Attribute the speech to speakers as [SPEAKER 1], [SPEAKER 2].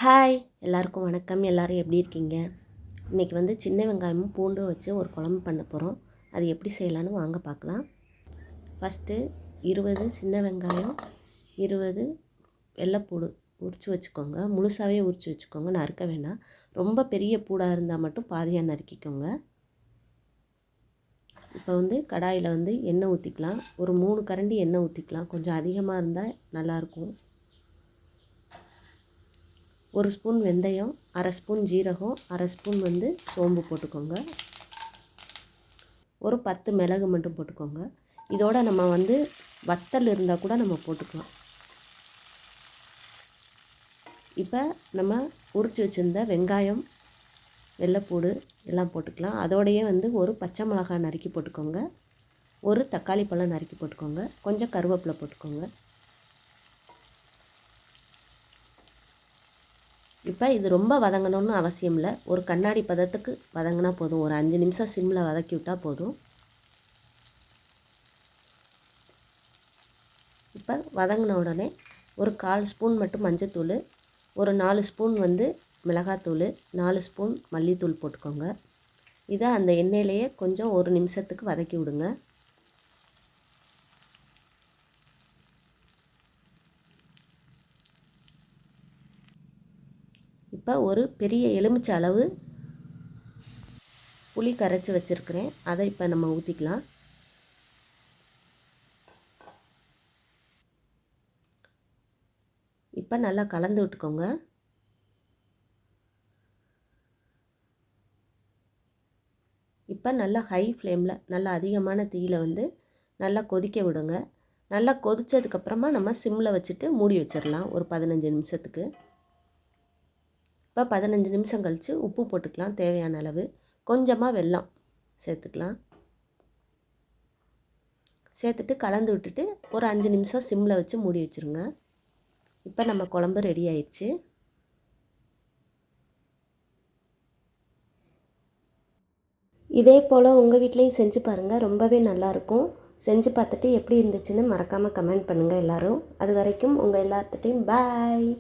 [SPEAKER 1] Hi எல்லாருக்கும் வணக்கம். எல்லோரும் எப்படி இருக்கீங்க? இன்றைக்கி வந்து சின்ன வெங்காயமும் பூண்டும் வச்சு ஒரு குழம்பு பண்ண போகிறோம். அது எப்படி செய்யலான்னு வாங்க பார்க்கலாம். ஃபஸ்ட்டு 20 சின்ன வெங்காயம், 20 வெள்ளைப்பூடு உரித்து வச்சுக்கோங்க. முழுசாகவே உரித்து வச்சுக்கோங்க, நறுக்க வேண்டாம். ரொம்ப பெரிய பூடாக இருந்தால் மட்டும் பாதியாக நறுக்கிக்கோங்க. இப்போ வந்து கடாயில் வந்து எண்ணெய் ஊற்றிக்கலாம். ஒரு 3 கரண்டி எண்ணெய் ஊற்றிக்கலாம். கொஞ்சம் அதிகமாக இருந்தால் நல்லாயிருக்கும். 1 ஸ்பூன் வெந்தயம், 1/2 ஸ்பூன் ஜீரகம், 1/2 ஸ்பூன் வந்து சோம்பு போட்டுக்கோங்க. ஒரு 10 மிளகு மட்டும் போட்டுக்கோங்க. இதோட நம்ம வந்து வத்தல் இருந்தால் கூட நம்ம போட்டுக்கலாம். இப்போ நம்ம உரித்து வச்சுருந்த வெங்காயம், வெள்ளைப்பூடு எல்லாம் போட்டுக்கலாம். அதோடையே வந்து ஒரு பச்சை மிளகாய் நறுக்கி போட்டுக்கோங்க. ஒரு தக்காளி பழம் நறுக்கி போட்டுக்கோங்க. கொஞ்சம் கருவேப்பிலை போட்டுக்கோங்க. இப்போ இது ரொம்ப வதங்கணும்னு அவசியம் இல்லை. ஒரு கண்ணாடி பதத்துக்கு வதங்கினா போதும். ஒரு 5 நிமிஷம் சிம்மில் வதக்கி விட்டால் போதும். இப்போ வதங்கின உடனே ஒரு 1/4 ஸ்பூன் மட்டும் மஞ்சத்தூள், ஒரு 4 ஸ்பூன் வந்து மிளகாத்தூள், 4 ஸ்பூன் மல்லித்தூள் போட்டுக்கோங்க. இதை அந்த எண்ணெயிலேயே கொஞ்சம் 1 நிமிஷத்துக்கு வதக்கி விடுங்க. இப்போ ஒரு பெரிய எலுமிச்சை அளவு புளி கரைச்சி வச்சுருக்கிறேன். அதை இப்போ நம்ம ஊற்றிக்கலாம். இப்போ நல்லா கலந்து விட்டுக்கோங்க. இப்போ நல்லா ஹை ஃப்ளேமில், நல்லா அதிகமான தீயில் வந்து நல்லா கொதிக்க விடுங்க. நல்லா கொதித்ததுக்கப்புறமா நம்ம சிம்மில் வச்சுட்டு மூடி வச்சிடலாம் ஒரு 15 நிமிஷத்துக்கு. இப்போ 15 நிமிஷம் கழித்து உப்பு போட்டுக்கலாம் தேவையான அளவு. கொஞ்சமாக வெல்லம் சேர்த்துக்கலாம். சேர்த்துட்டு கலந்து விட்டுட்டு ஒரு 5 நிமிஷம் சிம்மில் வச்சு மூடி வச்சுருங்க. இப்போ நம்ம குழம்பு ரெடி ஆயிடுச்சு. இதே போல் உங்கள் வீட்லேயும் செஞ்சு பாருங்கள். ரொம்பவே நல்லாயிருக்கும். செஞ்சு பார்த்துட்டு எப்படி இருந்துச்சுன்னு மறக்காமல் கமெண்ட் பண்ணுங்கள் எல்லோரும். அது வரைக்கும் உங்கள் எல்லாத்துட்டையும் பாய்.